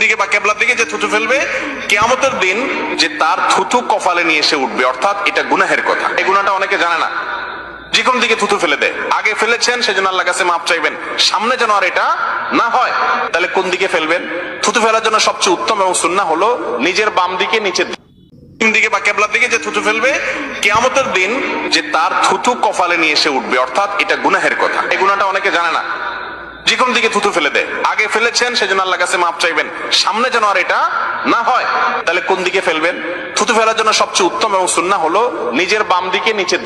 দিকে বা কেবলার দিকে যে থুতু ফেলবে, কিয়ামতের দিন যে তার থুতু কপালে নিয়ে এসে উঠবে, অর্থাৎ এটা গুনাহের কথা। এই গুনাহটা অনেকে জানে না, যে কোন দিকে থুতু ফেলে দেয়। আগে ফেলেছেন সেজন্য আল্লাহর কাছে মাপ চাইবেন, সামনে যেন আর এটা না হয়। তাহলে কোন দিকে ফেলবেন? থুতু ফেলার জন্য সবচেয়ে উত্তম এবং সুন্নাহ হলো নিজের বাম দিকে, নিচের দিকে বা কেবলার দিকে যে থুতু ফেলবে, কিয়ামতের দিন যে তার থুতু কপালে নিয়ে এসে উঠবে, অর্থাৎ এটা গুনাহের কথা। এই গুনাহটা অনেকে জানে না, যে কোন দিকে থুতু ফেলে দেয়। আগে ফেলেছেন সেজন্য আল্লাহর কাছে মাপ চাইবেন, সামনে যেন আর এটা না হয়। তাহলে কোন দিকে ফেলবেন? থুতু ফেলার জন্য সবচেয়ে উত্তম এবং সুন্নাহ হলো নিজের বাম দিকে, নিচের